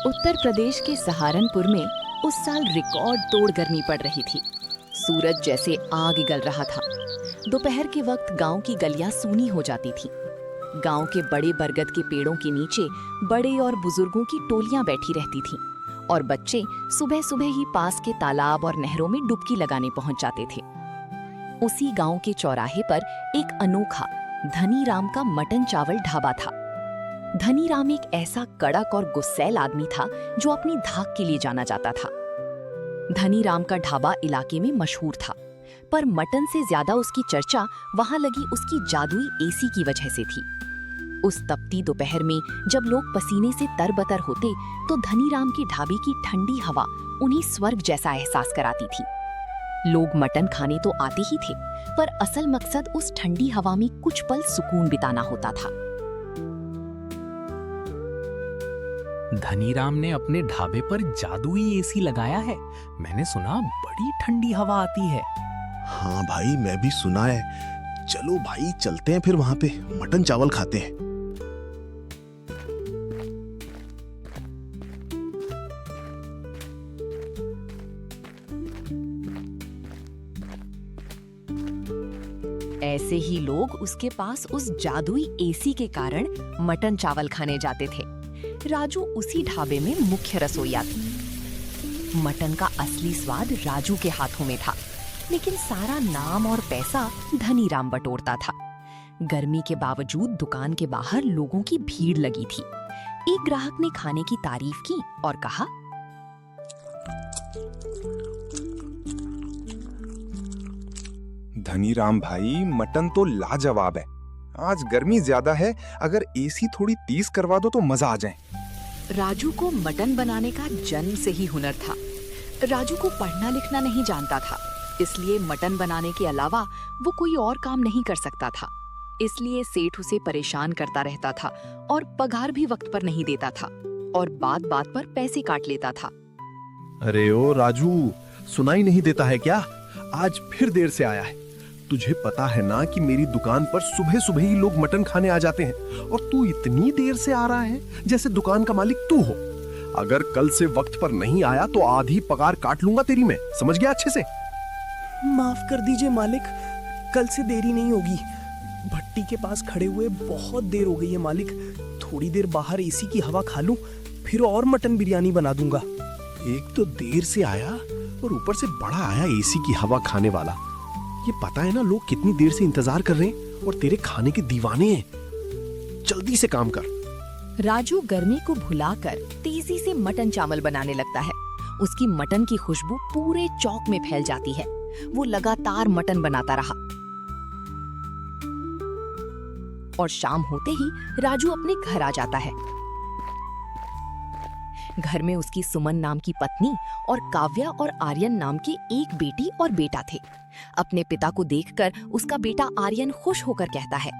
उत्तर प्रदेश के सहारनपुर में उस साल रिकॉर्ड तोड़ गर्मी पड़ रही थी। सूरज जैसे आग गल रहा था। दोपहर के वक्त गांव की गलियां सूनी हो जाती थीं। गांव के बड़े बरगद के पेड़ों के नीचे बड़े और बुजुर्गों की टोलियां बैठी रहती थीं और बच्चे सुबह सुबह ही पास के तालाब और नहरों में डुबकी लगाने पहुंच जाते थे। उसी गांव के चौराहे पर एक अनोखा धनी राम का मटन चावल ढाबा था। धनी राम एक ऐसा कड़क और गुस्सैल आदमी था जो अपनी धाक के लिए जाना जाता था। धनी राम का ढाबा इलाके में मशहूर था, पर मटन से ज्यादा उसकी चर्चा वहां लगी उसकी जादुई एसी की वजह से थी। उस तपती दोपहर में जब लोग पसीने से तरबतर होते तो धनी राम के ढाबे की ठंडी हवा उन्हें स्वर्ग जैसा एहसास कराती थी। लोग मटन खाने तो आते ही थे, पर असल मकसद उस ठंडी हवा में कुछ पल सुकून बिताना होता था। धनीराम ने अपने ढाबे पर जादुई एसी लगाया है। मैंने सुना बड़ी ठंडी हवा आती है। हाँ भाई, मैं भी सुना है। चलो भाई, चलते हैं फिर वहां पे मटन चावल खाते हैं। ऐसे ही लोग उसके पास उस जादुई एसी के कारण मटन चावल खाने जाते थे। राजू उसी ढाबे में मुख्य रसोइया थी। मटन का असली स्वाद राजू के हाथों में था, लेकिन सारा नाम और पैसा धनी राम बटोरता था। गर्मी के बावजूद दुकान के बाहर लोगों की भीड़ लगी थी। एक ग्राहक ने खाने की तारीफ की और कहा, धनी राम भाई, मटन तो लाजवाब है। आज गर्मी ज्यादा है, अगर एसी थोड़ी तेज करवा दो तो मजा आ जाए। राजू को मटन बनाने का जन्म से ही हुनर था। राजू को पढ़ना लिखना नहीं जानता था, इसलिए मटन बनाने के अलावा वो कोई और काम नहीं कर सकता था। इसलिए सेठ उसे परेशान करता रहता था और पगार भी वक्त पर नहीं देता था और बात बात पर पैसे काट लेता था। अरे ओ राजू, सुनाई नहीं देता है क्या? आज फिर देर से आया है। तुझे पता है ना कि मेरी दुकान पर सुबह सुबह ही लोग मटन खाने आ जाते हैं, और तू इतनी देर से आ रहा है जैसे दुकान का मालिक तू हो। अगर कल से वक्त पर नहीं आया तो आधी पगार काट लूंगा तेरी मैं। समझ गया अच्छे से? माफ कर दीजिए मालिक, कल से देरी नहीं होगी। भट्टी के पास खड़े हुए बहुत देर हो गई है मालिक। थोड़ी देर बाहर एसी की हवा खा लूं, फिर और मटन बिरयानी बना दूंगा। एक तो देर से आया और ऊपर से बड़ा आया एसी की हवा खाने वाला। ये पता है ना लोग कितनी देर से इंतजार कर रहे हैं और तेरे खाने के दीवाने हैं। जल्दी से काम कर। राजू गर्मी को भुलाकर तेजी से मटन चावल बनाने लगता है। उसकी मटन की खुशबू पूरे चौक में फैल जाती है। वो लगातार मटन बनाता रहा और शाम होते ही राजू अपने घर आ जाता है। घर में उसकी सुमन नाम की पत्नी और काव्या और आर्यन नाम के एक बेटी और बेटा थे। अपने पिता को देखकर उसका बेटा आर्यन खुश होकर कहता है,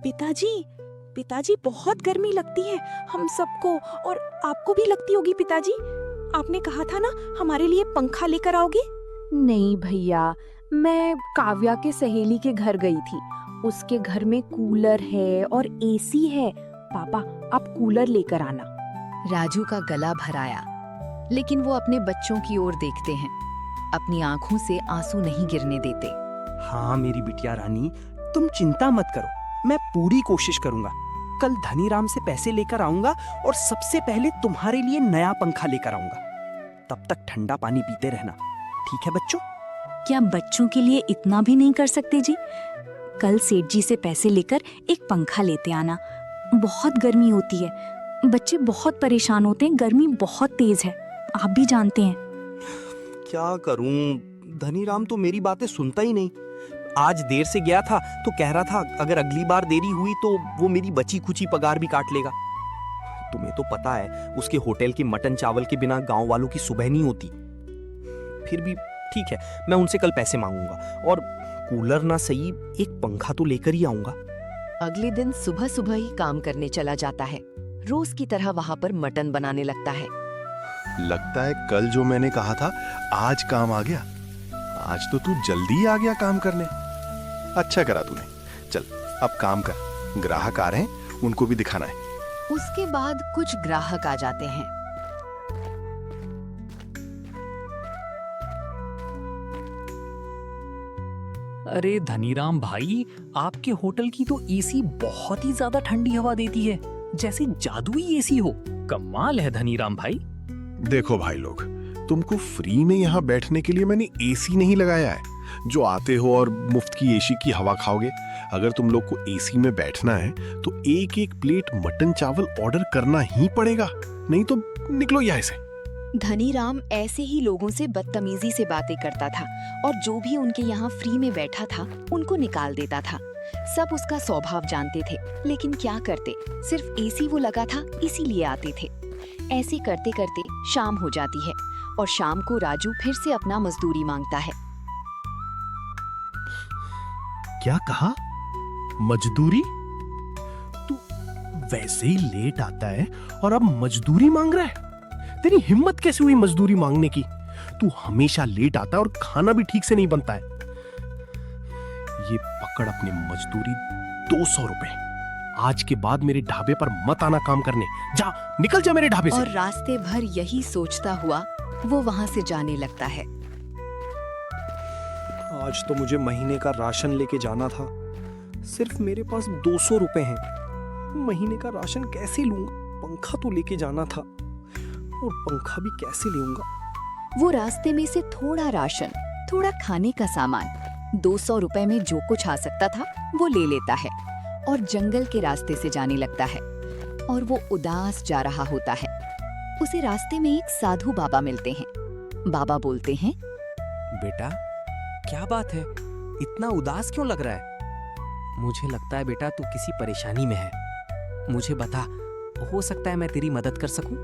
पिताजी बहुत गर्मी लगती है हम सबको, और आपको भी लगती होगी पिताजी। आपने कहा था ना हमारे लिए पंखा लेकर आओगे। नहीं भैया, मैं काव्या के सहेली के घर गई थी। उसके घर में कूलर है और एसी है। पापा, आप कूलर लेकर आना। राजू का गला भर आया, लेकिन वो अपने बच्चों की ओर देखते हैं। अपनी आंखों से आंसू नहीं गिरने देते। हाँ मेरी बिटिया रानी, तुम चिंता मत करो, मैं पूरी कोशिश करूंगा। कल धनी राम से पैसे लेकर आऊंगा और सबसे पहले तुम्हारे लिए नया पंखा लेकर आऊंगा। तब तक ठंडा पानी पीते रहना, ठीक है बच्चों? क्या बच्चों के लिए इतना भी नहीं कर सकते जी? कल सेठ जी से पैसे लेकर एक पंखा लेते आना। बहुत गर्मी होती है, बच्चे बहुत परेशान होते हैं। गर्मी बहुत तेज है, आप भी जानते हैं। क्या करूं, धनी राम तो मेरी बातें सुनता ही नहीं। आज देर से गया था तो कह रहा था अगर अगली बार देरी हुई तो वो मेरी बची खुची पगार भी काट लेगा। तुम्हें तो पता है उसके होटल के मटन चावल के बिना गांव वालों की सुबह नहीं होती। फिर भी ठीक है, मैं उनसे कल पैसे मांगूंगा और कूलर ना सही एक पंखा तो लेकर ही आऊंगा। अगले दिन सुबह सुबह ही काम करने चला जाता है। रोज की तरह वहां पर मटन बनाने लगता है। लगता है कल जो मैंने कहा था आज काम आ गया। आज तो तू जल्दी आ गया काम करने। अच्छा करा तूने। चल अब काम कर, ग्राहक आ रहे हैं, उनको भी दिखाना है। उसके बाद कुछ ग्राहक आ जाते हैं। अरे धनीराम भाई, आपके होटल की तो एसी बहुत ही ज्यादा ठंडी हवा देती है, जैसे जादुई एसी हो। कमाल है धनीराम भाई। देखो भाई लोग, तुमको फ्री में यहाँ बैठने के लिए मैंने एसी नहीं लगाया है जो आते हो और मुफ्त की एसी की हवा खाओगे। अगर तुम लोग को एसी में बैठना है तो एक एक प्लेट मटन चावल ऑर्डर करना ही पड़ेगा, नहीं तो निकलो यहाँ से। धनीराम ऐसे ही लोगों से बदतमीजी से बातें करता था और जो भी उनके यहाँ फ्री में बैठा था उनको निकाल देता था। सब उसका स्वभाव जानते थे, लेकिन क्या करते, सिर्फ एसी वो लगा था इसीलिए आते थे। ऐसे करते करते शाम हो जाती है और शाम को राजू फिर से अपना मजदूरी मांगता है। क्या कहा? मजदूरी? तू वैसे ही लेट आता है और अब मजदूरी मांग रहा है? तेरी हिम्मत कैसे हुई मजदूरी मांगने की? तू हमेशा लेट आता है और खाना भी ठीक से नहीं बनता है। ये पकड़ अपनी मजदूरी, 200 रुपए। आज के बाद मेरे ढाबे पर मत आना काम करने। जा, निकल जा मेरे ढाबे से। और रास्ते भर यही सोचता हुआ वो वहां से जाने लगता है। आज तो मुझे महीने का राशन लेके जाना था, सिर्फ मेरे पास 200 रुपए हैं। महीने का राशन कैसे लूंगा? पंखा तो लेके जाना था और पंखा भी कैसे लूंगा? वो रास्ते में से थोड़ा राशन, थोड़ा खाने का सामान, 200 रुपए में जो कुछ आ सकता था वो ले लेता है और जंगल के रास्ते से जाने लगता है। और वो उदास जा रहा होता है। उसे रास्ते में एक साधु बाबा मिलते हैं। बाबा बोलते हैं, बेटा, क्या बात है? इतना उदास क्यों लग रहा है? मुझे लगता है बेटा तू किसी परेशानी में है। मुझे बता, हो सकता है मैं तेरी मदद कर सकूं।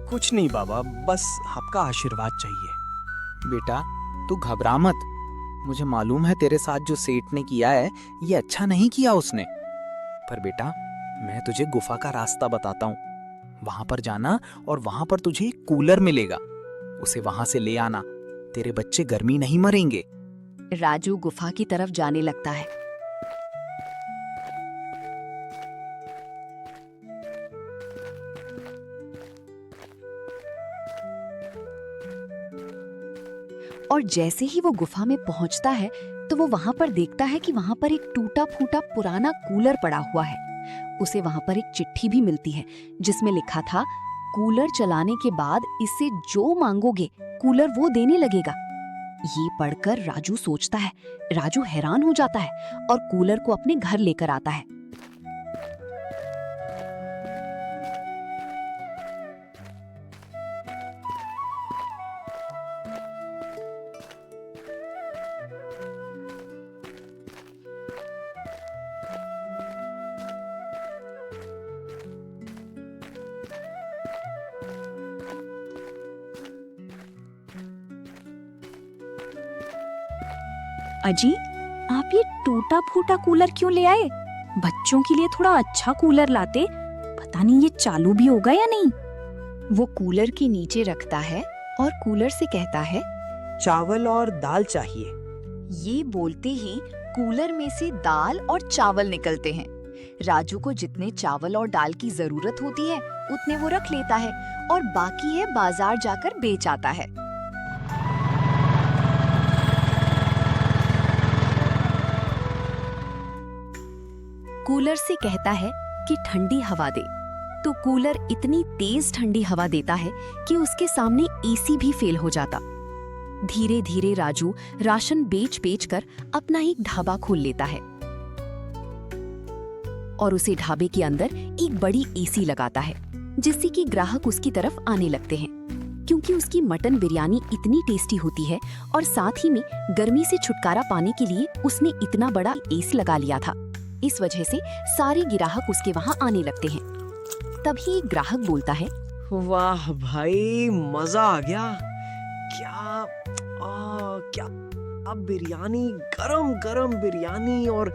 कुछ नहीं बाबा, बस आपका आशीर्वाद चाहिए। बेटा तू घबरा मत, मुझे मालूम है तेरे साथ जो सेठ ने किया है ये अच्छा नहीं किया उसने। पर बेटा मैं तुझे गुफा का रास्ता बताता हूँ, वहां पर जाना और वहां पर तुझे एक कूलर मिलेगा, उसे वहां से ले आना, तेरे बच्चे गर्मी नहीं मरेंगे। राजू गुफा की तरफ जाने लगता है। और जैसे ही वो गुफा में पहुंचता है तो वो वहां पर देखता है कि वहां पर एक टूटा फूटा पुराना कूलर पड़ा हुआ है। उसे वहां पर एक चिट्ठी भी मिलती है जिसमें लिखा था, कूलर चलाने के बाद इससे जो मांगोगे कूलर वो देने लगेगा। ये पढ़कर राजू सोचता है, राजू हैरान हो जाता है और कूलर को अपने घर लेकर आता है। अजी, आप ये टूटा फूटा कूलर क्यों ले आए? बच्चों के लिए थोड़ा अच्छा कूलर लाते, पता नहीं ये चालू भी होगा या नहीं। वो कूलर के नीचे रखता है और कूलर से कहता है, चावल और दाल चाहिए। ये बोलते ही कूलर में से दाल और चावल निकलते हैं। राजू को जितने चावल और दाल की जरूरत होती है उतने वो रख लेता है और बाकी है बाजार जाकर बेच आता है। कूलर से कहता है कि ठंडी हवा दे, तो कूलर इतनी तेज ठंडी हवा देता है कि उसके सामने एसी भी फेल हो जाता। धीरे धीरे राजू राशन बेच बेच कर अपना एक ढाबा खोल लेता है और उसे ढाबे के अंदर एक बड़ी एसी लगाता है, जिससे कि ग्राहक उसकी तरफ आने लगते हैं। क्योंकि उसकी मटन बिरयानी इतनी टेस्टी होती है और साथ ही में गर्मी से छुटकारा पाने के लिए उसने इतना बड़ा एसी लगा लिया था। इस वजह से सारे ग्राहक उसके वहां आने लगते हैं। तभी एक ग्राहक बोलता है, वाह भाई, मजा आ गया। क्या अब बिरयानी, गरम गरम बिरयानी और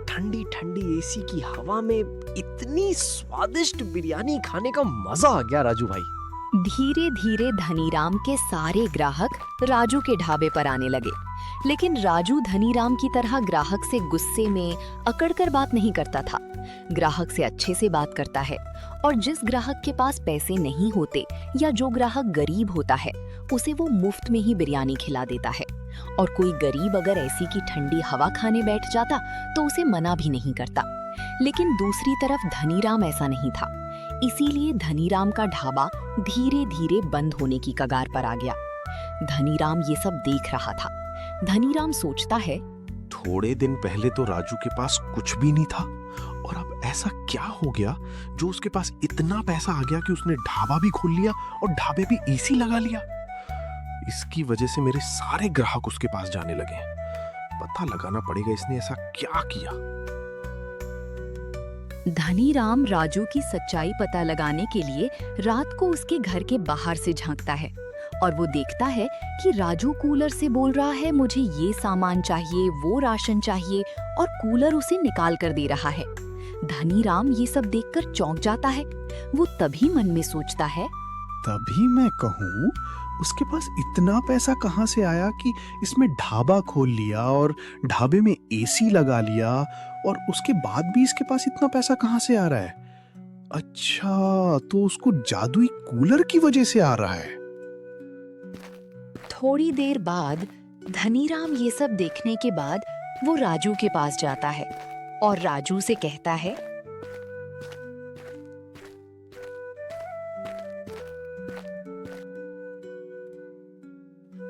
ठंडी ठंडी एसी की हवा में इतनी स्वादिष्ट बिरयानी खाने का मजा आ गया राजू भाई। धीरे धीरे धनीराम के सारे ग्राहक राजू के ढाबे पर आने लगे। लेकिन राजू धनीराम की तरह ग्राहक से गुस्से में अकड़कर बात नहीं करता था। ग्राहक से अच्छे से बात करता है और जिस ग्राहक के पास पैसे नहीं होते या जो ग्राहक गरीब होता है उसे वो मुफ्त में ही बिरयानी खिला देता है और कोई गरीब अगर ऐसी की ठंडी हवा खाने बैठ जाता तो उसे मना भी नहीं करता। लेकिन दूसरी तरफ धनीराम ऐसा नहीं था, इसीलिए धनीराम का ढाबा धीरे धीरे बंद होने की कगार पर आ गया। धनीराम ये सब देख रहा था। धनीराम सोचता है, थोड़े दिन पहले तो राजू के पास कुछ भी नहीं था और अब ऐसा क्या हो गया जो उसके पास इतना पैसा आ गया कि उसने ढाबा भी खोल लिया और ढाबे पे एसी लगा लिया। इसकी वजह से मेरे सारे ग्राहक उसके पास जाने लगे। पता लगाना पड़ेगा इसने ऐसा क्या किया। धनीराम राजू की सच्चाई पता लगाने के लिए रात को उसके घर के बाहर से झांकता है और वो देखता है कि राजू कूलर से बोल रहा है, मुझे ये सामान चाहिए, वो राशन चाहिए, और कूलर उसे निकाल कर दे रहा है। धनीराम ये सब देखकर चौंक जाता है। वो तभी मन में सोचता है, तभी मैं कहूँ उसके पास इतना पैसा कहाँ से आया कि इसमें ढाबा खोल लिया और ढाबे में एसी लगा लिया, और उसके बाद भी इसके पास इतना पैसा कहाँ से आ रहा है? अच्छा, तो उसको जादुई कूलर की वजह से आ रहा है। थोड़ी देर बाद धनीराम ये सब देखने के बाद वो राजू के पास जाता है और राजू से कहता है,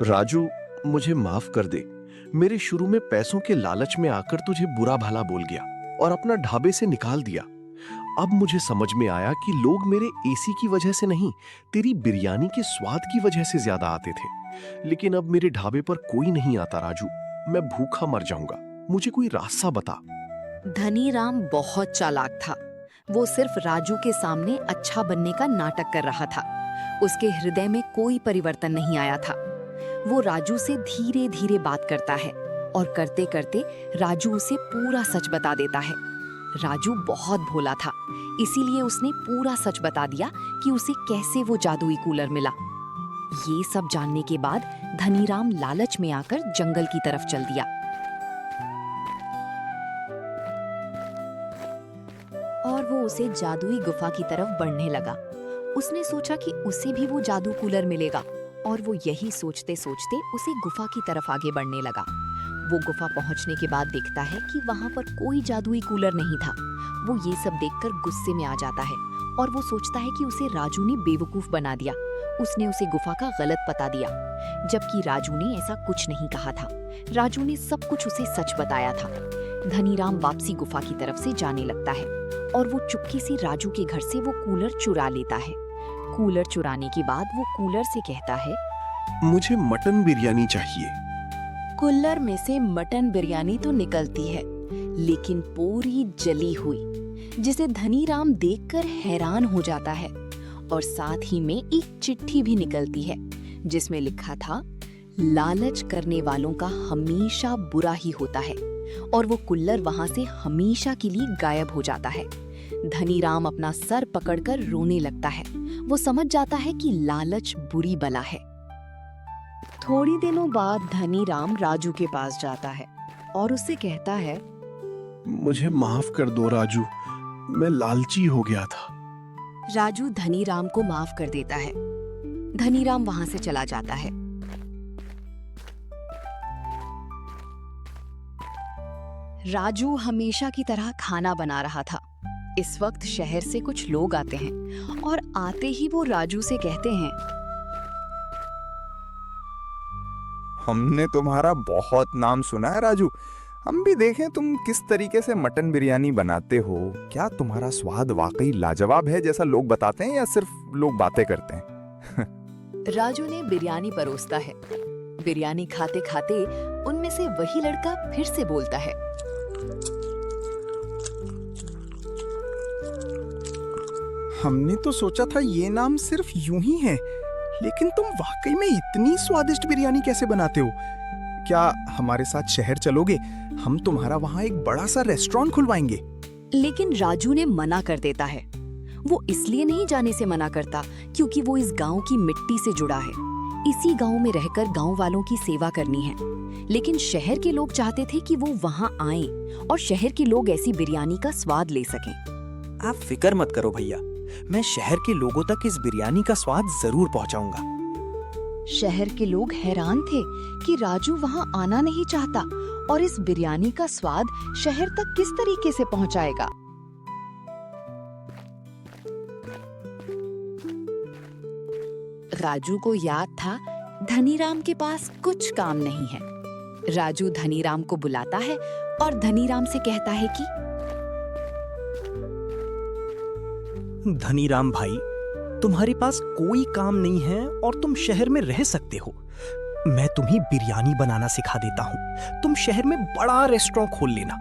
राजू, मुझे माफ कर दे। मेरे शुरू में पैसों के लालच में आकर तुझे बुरा भला बोल गया और अपना ढाबे से निकाल दिया। अब मुझे समझ में आया कि लोग मेरे एसी की वजह से नहीं, तेरी बिरयानी के स्वाद की वजह से ज्यादा आते थे। लेकिन अब मेरे ढाबे पर कोई नहीं आता राजू, मैं भूखा मर जाऊंगा, मुझे कोई रास्ता बता। धनीराम बहुत चालाक था। वो सिर्फ राजू के सामने अच्छा बनने का नाटक कर रहा था। उसके हृदय में कोई परिवर्तन नहीं आया था। वो राजू से धीरे धीरे बात करता है और करते करते राजू उसे पूरा सच बता देता है। राजू बहुत भोला था, इसीलिए उसने पूरा सच बता दिया कि उसे कैसे वो जादुई कूलर मिला। ये सब जानने के बाद धनीराम लालच में आकर जंगल की तरफ चल दिया। और वो उसे जादुई गुफा की तरफ बढ़ने लगा। उसने सोचा कि उसे भी वो जादू कूलर मिलेगा और वो यही सोचते सोचते उसे गुफा की तरफ आगे बढ़ने लगा। वो गुफा पहुंचने के बाद देखता है कि वहां पर कोई जादुई कूलर नहीं था। वो ये सब देखकर गुस्से में आ जाता है और वो सोचता है कि उसे राजू ने बेवकूफ बना दिया। उसने उसे गुफा का गलत पता दिया, जबकि राजू ने ऐसा कुछ नहीं कहा था। राजू ने सब कुछ उसे सच बताया था। धनीराम वापसी गुफा की तरफ से जाने लगता है और वो चुपके से राजू के घर से वो कूलर चुरा लेता है। कूलर चुराने के बाद वो कूलर से कहता है, मुझे मटन बिरयानी चाहिए। कूलर में से मटन बिरयानी तो निकलती है, लेकिन पूरी जली हुई, जिसे धनीराम देखकर हैरान हो जाता है। और साथ ही में एक चिट्ठी भी निकलती है जिसमें लिखा था, लालच करने वालों का हमेशा बुरा ही होता है। और वो कुल्लर वहां से हमेशा के लिए गायब हो जाता है। धनीराम अपना सर पकड़कर रोने लगता है। वो समझ जाता है कि लालच बुरी बला है। थोड़ी दिनों बाद धनीराम राजू के पास जाता है और उससे कहता है, मुझे माफ कर दो राजू, मैं लालची हो गया था। राजू धनीराम को माफ कर देता है। धनीराम वहां से चला जाता है। राजू हमेशा की तरह खाना बना रहा था। इस वक्त शहर से कुछ लोग आते हैं और आते ही वो राजू से कहते हैं, हमने तुम्हारा बहुत नाम सुना है राजू। हम भी देखें तुम किस तरीके से मटन बिरयानी बनाते हो। क्या तुम्हारा स्वाद वाकई लाजवाब है जैसा लोग बताते हैं या सिर्फ लोग बातें करते हैं? राजू ने बिरयानी परोसता है। बिरयानी खाते खाते उनमें से वही लड़का फिर से बोलता है, हमने तो सोचा था ये नाम सिर्फ यूं ही है, लेकिन तुम वाकई में इतनी स्वादिष्ट बिरयानी कैसे बनाते हो? क्या हमारे साथ शहर चलोगे? हम तुम्हारा वहाँ एक बड़ा सा रेस्टोरेंट खुलवाएंगे। लेकिन राजू ने मना कर देता है। वो इसलिए नहीं जाने से मना करता क्योंकि वो इस गांव की मिट्टी से जुड़ा है। इसी गांव में रहकर गांव वालों की सेवा करनी है। लेकिन शहर के लोग चाहते थे कि वो वहां आएं और शहर के लोग ऐसी बिरयानी का स्वाद ले सकें। आप फिक्र मत करो भैया, मैं शहर के लोगों तक इस बिरयानी का स्वाद जरूर पहुंचाऊंगा। शहर के लोग हैरान थे कि राजू वहां आना नहीं चाहता और इस बिरयानी का स्वाद शहर तक किस तरीके से पहुंचाएगा। राजू को याद था धनीराम के पास कुछ काम नहीं है। राजू धनीराम को बुलाता है और धनीराम से कहता है कि धनीराम भाई, तुम्हारे पास कोई काम नहीं है और तुम शहर में रह सकते हो। मैं तुम्हें बिरयानी बनाना सिखा देता हूँ। तुम शहर में बड़ा रेस्टोरेंट खोल लेना।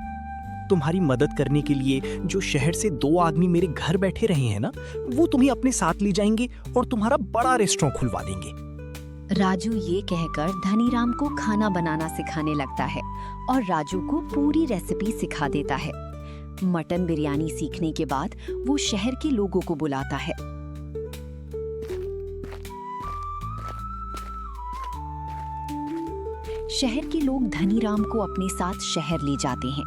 तुम्हारी मदद करने के लिए जो शहर से 2 आदमी मेरे घर बैठे रहे हैं ना, वो तुम्हें अपने साथ ले जाएंगे और तुम्हारा बड़ा रेस्टोरेंट खुलवा देंगे। राजू ये कहकर धनीराम को खाना बनाना सिखाने लगता है और राजू को पूरी रेसिपी सिखा देता है। मटन बिरयानी सीखने के बाद वो शहर के लोगों को बुलाता है। शहर के लोग धनीराम को अपने साथ शहर ले जाते हैं।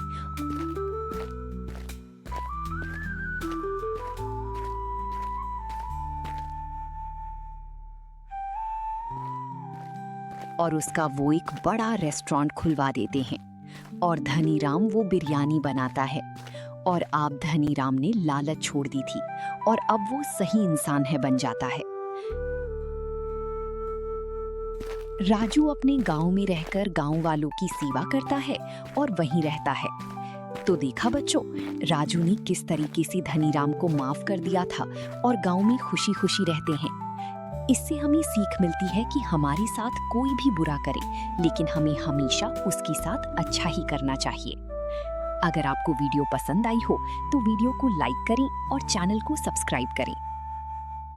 और उसका वो एक बड़ा रेस्टोरेंट खुलवा देते हैं और धनीराम वो बिरयानी बनाता है। और अब धनीराम ने लालच छोड़ दी थी और अब वो सही इंसान है बन जाता है। राजू अपने गांव में रहकर गांव वालों की सेवा करता है और वहीं रहता है। तो देखा बच्चों, राजू ने किस तरीके से धनीराम को माफ कर दिया था और गांव में खुशी खुशी रहते हैं। इससे हमें सीख मिलती है कि हमारे साथ कोई भी बुरा करे, लेकिन हमें हमेशा उसके साथ अच्छा ही करना चाहिए। अगर आपको वीडियो पसंद आई हो तो वीडियो को लाइक करें और चैनल को सब्सक्राइब करें।